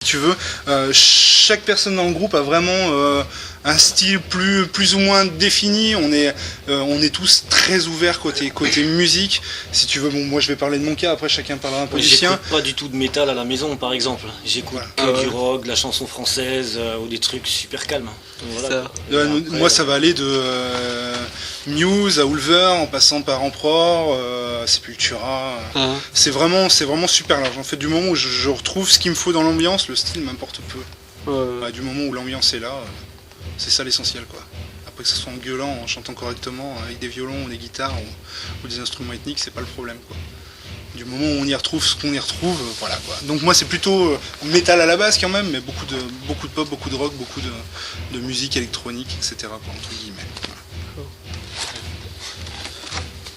tu veux. Chaque personne dans le groupe a vraiment un style plus ou moins défini. On est tous très ouverts côté musique. Si tu veux, bon, moi je vais parler de mon cas, après chacun parlera un peu du sien. J'écoute pas du tout de métal à la maison, par exemple. J'écoute que du rock, de la chanson française ou des trucs super calmes. Voilà. Moi ça va aller de Muse à Ulver en passant par Emperor, Sepultura. C'est vraiment super large. En fait, du moment où je retrouve ce qu'il me faut dans l'ambiance, le style m'importe peu. Du moment où l'ambiance est là, c'est ça l'essentiel, quoi. Après que ce soit en gueulant, en chantant correctement, avec des violons, des guitares ou des instruments ethniques, c'est pas le problème, quoi. Du moment où on y retrouve ce qu'on y retrouve, voilà, quoi. Donc moi c'est plutôt métal à la base quand même, mais beaucoup de pop, beaucoup de rock, beaucoup de musique électronique, etc., quoi, entre guillemets.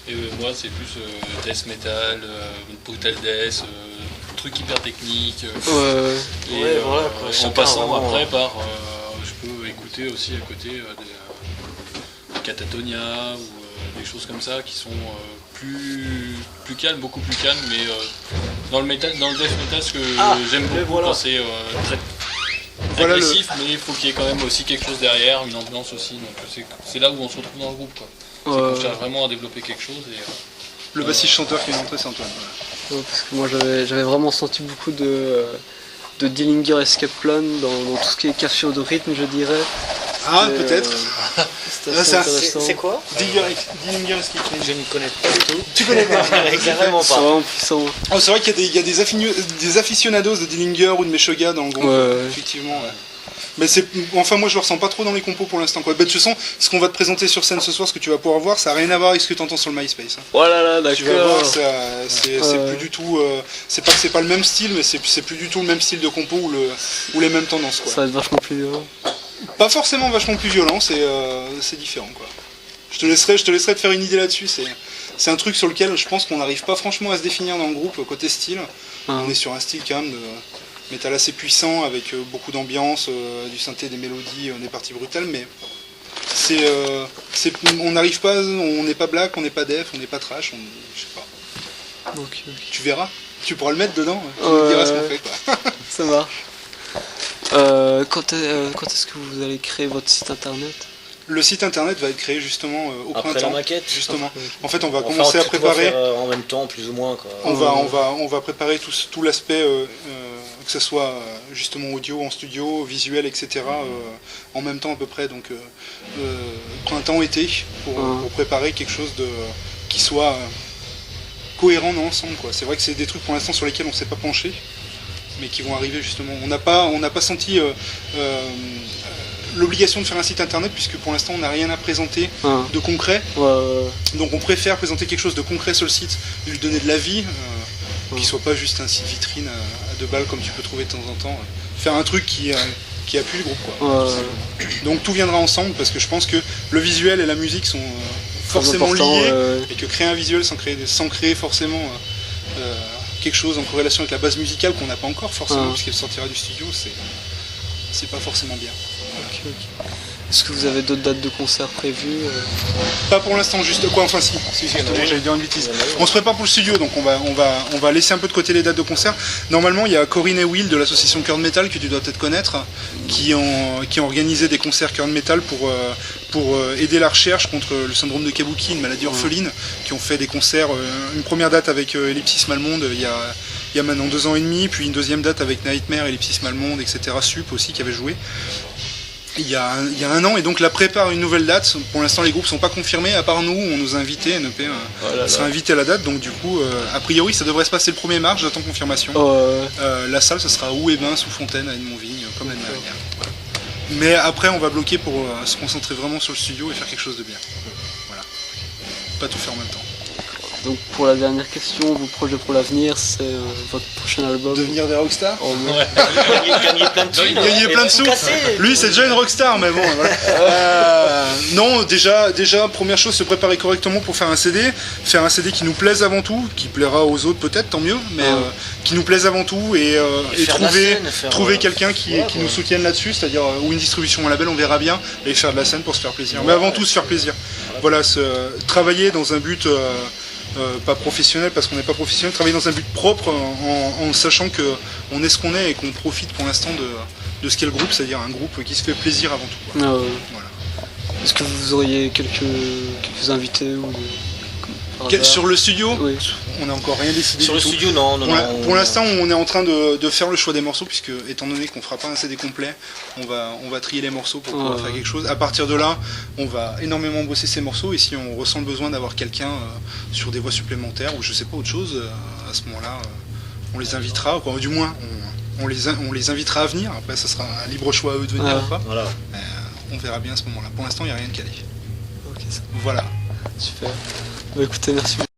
Et moi c'est plus death metal, brutal death, truc hyper technique. Voilà, en passant vraiment, après par, je peux écouter aussi à côté des Catatonia ou des choses comme ça qui sont plus calmes, beaucoup plus calmes, mais dans le death metal, ce que j'aime beaucoup quand c'est très agressif, mais il faut qu'il y ait quand même aussi quelque chose derrière, une ambiance aussi, donc c'est là où on se retrouve dans le groupe, quoi. On cherche vraiment à développer quelque chose. Le bassiste chanteur qui est entré, c'est Antoine. Parce que moi j'avais vraiment senti beaucoup de Dillinger Escape Plan dans tout ce qui est cassure de rythme, je dirais. Peut-être. C'est quoi Dillinger Escape Plan. Je ne connais pas du tout. Tu connais pas? Exactement pas. C'est vraiment puissant. C'est vrai qu'il y a des aficionados de Dillinger ou de Meshuggah dans le groupe, effectivement. Ouais. Mais moi je le ressens pas trop dans les compos pour l'instant, quoi. De toute façon, ce qu'on va te présenter sur scène ce soir, ce que tu vas pouvoir voir, ça n'a rien à voir avec ce que tu entends sur le MySpace. Oh là là, d'accord. Tu vas voir, c'est plus du tout. C'est pas que c'est pas le même style, mais c'est plus du tout le même style de compo ou les mêmes tendances, quoi. Ça va être vachement plus violent. Pas forcément vachement plus violent, c'est différent, quoi. Je te laisserai te faire une idée là-dessus. C'est un truc sur lequel je pense qu'on n'arrive pas franchement à se définir dans le groupe côté style. On est sur un style quand même de métal assez puissant avec beaucoup d'ambiance, du synthé, des mélodies, des parties brutales, mais on n'arrive pas, on n'est pas black, on n'est pas def, on n'est pas trash, je sais pas. Okay. Tu verras, tu pourras le mettre dedans, tu me diras ce qu'on fait, quoi. Ça marche. Quand est-ce que vous allez créer votre site internet ? Le site internet va être créé justement au après printemps. La maquette. Justement. En fait, on va commencer à préparer. En même temps, plus ou moins, quoi. On va préparer tout l'aspect, que ce soit justement audio en studio, visuel, etc. En même temps à peu près. Donc printemps-été pour préparer quelque chose qui soit cohérent dans l'ensemble, quoi. C'est vrai que c'est des trucs pour l'instant sur lesquels on ne s'est pas penché, mais qui vont arriver justement. On n'a pas senti l'obligation de faire un site internet, puisque pour l'instant on n'a rien à présenter de concret. Donc on préfère présenter quelque chose de concret sur le site, lui donner de la vie, qui soit pas juste un site vitrine à 2 balles comme tu peux trouver de temps en temps. Faire un truc qui appuie le groupe, quoi. Donc tout viendra ensemble, parce que je pense que le visuel et la musique sont forcément liés, et que créer un visuel sans créer forcément quelque chose en corrélation avec la base musicale qu'on n'a pas encore forcément, puisqu'elle sortira du studio, c'est pas forcément bien. Okay. Est-ce que vous avez d'autres dates de concert prévues Pas pour l'instant, juste quoi, enfin si j'allais dire une bêtise. On se prépare pour le studio, donc on va laisser un peu de côté les dates de concert. Normalement, il y a Corinne et Will de l'association Cœur de Métal, que tu dois peut-être connaître, qui ont organisé des concerts Cœur de Métal pour aider la recherche contre le syndrome de Kabuki, une maladie orpheline, qui ont fait des concerts, une première date avec Ellipsis Malmonde il y a maintenant 2 ans et demi, puis une deuxième date avec Nightmare, Ellipsis Malmonde, etc. Sup aussi qui avait joué. Il y a 1 an, et donc la prépare une nouvelle date. Pour l'instant les groupes sont pas confirmés, à part nous, on nous a invités, NEP sera invité à la date, donc du coup a priori ça devrait se passer le 1er mars, j'attends confirmation. La salle ce sera ou Bains sous Fontaine à Edmontville, comme l'année dernière. Mais après on va bloquer pour se concentrer vraiment sur le studio et faire quelque chose de bien. Voilà. Pas tout faire en même temps. Donc pour la dernière question, vos projets pour l'avenir, c'est votre prochain album. Devenir des rockstars. Gagner plein de thunes. Gagner plein de sous. Lui c'est déjà une rockstar, mais bon. Voilà. Non, déjà première chose, se préparer correctement pour faire un CD qui nous plaise avant tout, qui plaira aux autres peut-être, tant mieux, mais qui nous plaise avant tout, et trouver quelqu'un qui nous soutienne là-dessus, c'est-à-dire ou une distribution, un label, on verra bien, et faire de la scène pour se faire plaisir. Mais avant tout se faire plaisir. Voilà, travailler dans un but pas professionnel parce qu'on n'est pas professionnel, travailler dans un but propre en sachant que on est ce qu'on est et qu'on profite pour l'instant de ce qu'est le groupe, c'est-à-dire un groupe qui se fait plaisir avant tout, quoi. Voilà. Est-ce que vous auriez quelques invités ou sur le studio, oui. On n'a encore rien décidé. Sur le studio, non. Pour l'instant, on est en train de faire le choix des morceaux, puisque étant donné qu'on fera pas un CD complet, on va trier les morceaux pour pouvoir faire quelque chose. À partir de là, on va énormément bosser ces morceaux, et si on ressent le besoin d'avoir quelqu'un sur des voix supplémentaires ou je sais pas autre chose, à ce moment-là, on les invitera, quoi. Du moins, on les invitera à venir. Après, ça sera un libre choix à eux de venir ou pas. Voilà. On verra bien à ce moment-là. Pour l'instant, il n'y a rien de calé. Ok, ça. Voilà. Super. Bah écoutez, merci beaucoup.